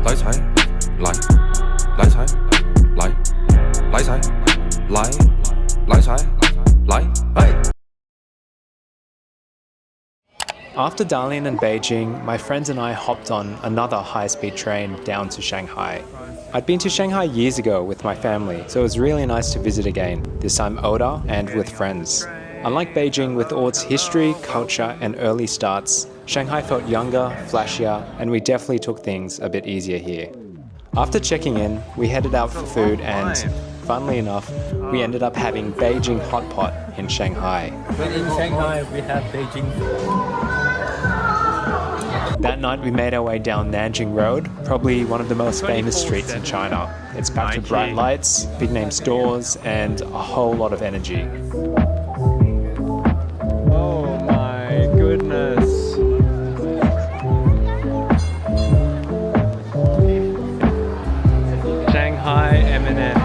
来财，来，来财，来，来财，来，来财，来，哎。 After Dalian and Beijing, my friends and I hopped on another high-speed train down to Shanghai. I'd been to Shanghai years ago with my family, so it was really nice to visit again, this time older and with friends. Unlike Beijing with all its history, culture and early starts, Shanghai felt younger, flashier, and we definitely took things a bit easier here. After checking in, we headed out for food and, funnily enough, we ended up having Beijing hot pot in Shanghai. When in Shanghai, we have Beijing food. That night we made our way down Nanjing Road, probably one of the most famous streets in China. It's packed with bright lights, big name stores, and a whole lot of energy. Oh my goodness. Shanghai M&M.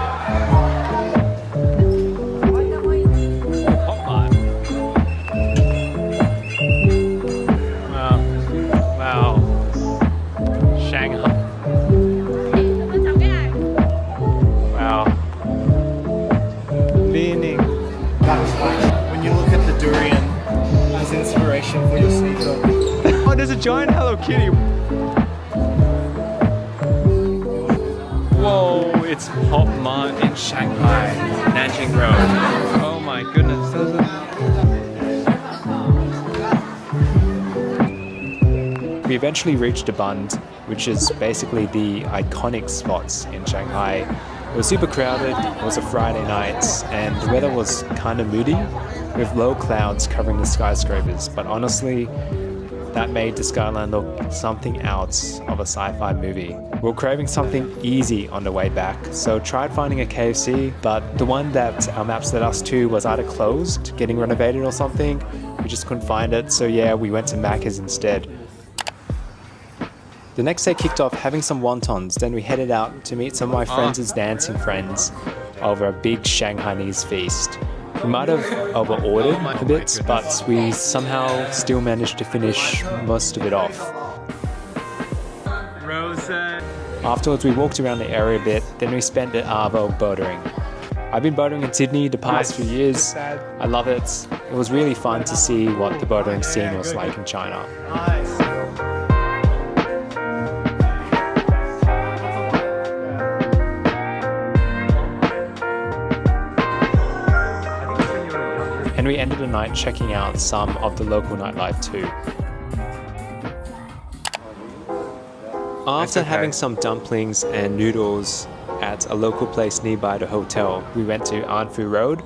For your sneaker. Oh, there's a giant Hello Kitty. Whoa, it's Pop Mart in Shanghai, Nanjing Road. Oh my goodness. We eventually reached a bund, which is basically the iconic spots in Shanghai. It was super crowded, it was a Friday night, and the weather was kind of moody, with low clouds covering the skyscrapers, but honestly, that made the skyline look something out of a sci-fi movie. We were craving something easy on the way back, so tried finding a KFC, but the one that our maps led us to was either closed, getting renovated or something. We just couldn't find it, so yeah, we went to Macca's instead. The next day kicked off having some wontons, then we headed out to meet some of my friends' dancing friends over a big Shanghainese feast. We might have over-ordered a bit, but we somehow still managed to finish most of it off. Afterwards, we walked around the area a bit, then we spent the Arvo bouldering. I've been bouldering in Sydney the past few years. I love it. It was really fun to see what the bouldering scene was like in China. And we ended the night checking out some of the local nightlife too. After having some dumplings and noodles at a local place nearby the hotel, we went to Anfu Road,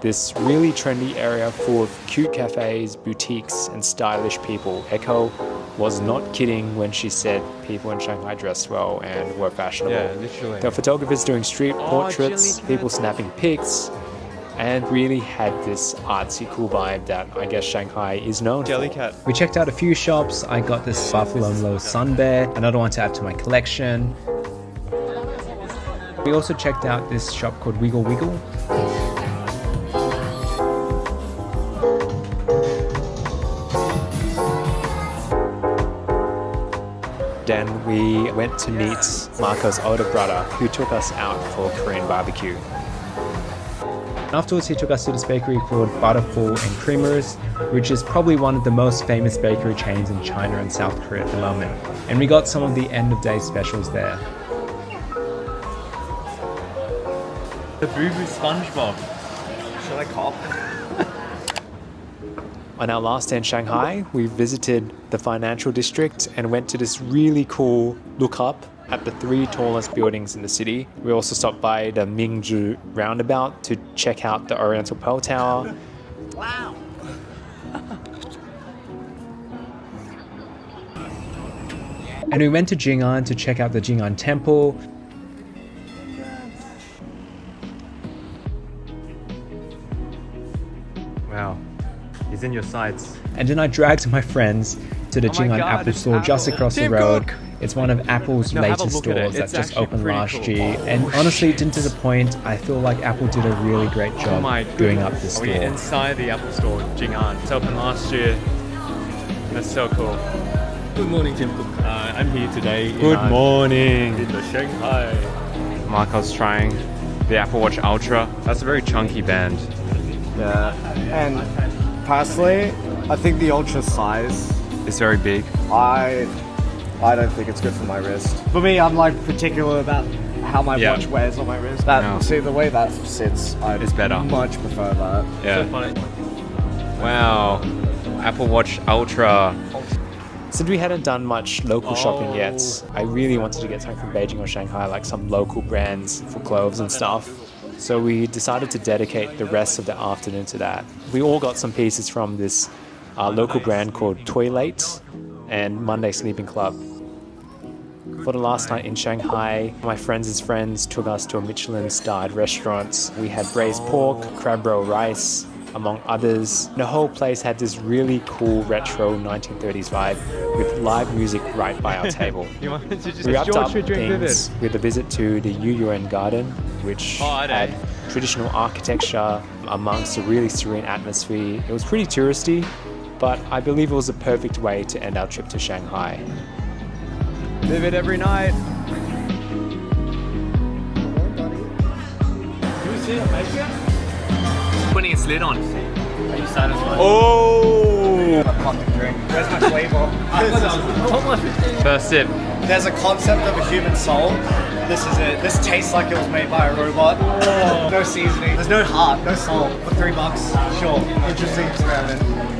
this really trendy area full of cute cafes, boutiques and stylish people. Echo was not kidding when she said people in Shanghai dressed well and were fashionable. Yeah, literally. There were photographers doing street portraits, people snapping pics, and really had this artsy cool vibe that I guess Shanghai is known for. We checked out a few shops. I got this Buffalo Low Sun Bear, another one to add to my collection. We also checked out this shop called Wiggle Wiggle. Then we went to meet Marco's older brother, who took us out for Korean barbecue. Afterwards, he took us to this bakery called Butterful and Creamers, which is probably one of the most famous bakery chains in China and South Korea at the moment. And we got some of the end of day specials there. The Boo-Boo SpongeBob. Should I call? On our last day in Shanghai, we visited the financial district and went to this really cool look-up at the 3 tallest buildings in the city. We also stopped by the Mingzhu roundabout to check out the Oriental Pearl Tower. Wow! And we went to Jing'an to check out the Jing'an temple. Wow. He's in your sights. And then I dragged my friends to the Jing'an God, Apple store just across the road. It's one of Apple's latest stores that just opened last year. And honestly, it didn't disappoint. I feel like Apple did a really great job doing up this store. We're inside the Apple store, Jing'an. It's opened last year. That's so cool. Good morning, Tim Cook. I'm here today Good morning. in the Shanghai. Marco's trying the Apple Watch Ultra. That's a very chunky band. Yeah, and personally, I think the ultra size, It's very big. I don't think it's good for my wrist. For me, I'm like particular about how my Yeah. watch wears on my wrist. That No. see the way that sits, It's better. much prefer that. Yeah. Funny. Wow. Apple Watch Ultra. Since we hadn't done much local shopping yet, I really wanted to get something from Beijing or Shanghai, like some local brands for clothes and stuff. So we decided to dedicate the rest of the afternoon to that. We all got some pieces from this local brand called Toilate and Monday Sleeping Club. For the last night in Shanghai, my friends' friends took us to a Michelin-starred restaurant. We had braised pork, crab roe rice, among others. The whole place had this really cool retro 1930s vibe with live music right by our table. You wanted to just We wrapped up things with a visit to the Yuyuan garden, which had traditional architecture amongst a really serene atmosphere. It was pretty touristy, but I believe it was a perfect way to end our trip to Shanghai. Live it every night. Putting a slit on. Are you satisfied? Oh! A fucking drink. Where's my flavor? First sip. There's a concept of a human soul. This is it. This tastes like it was made by a robot. No seasoning. There's no heart, no soul. For $3, sure. Interesting experiment.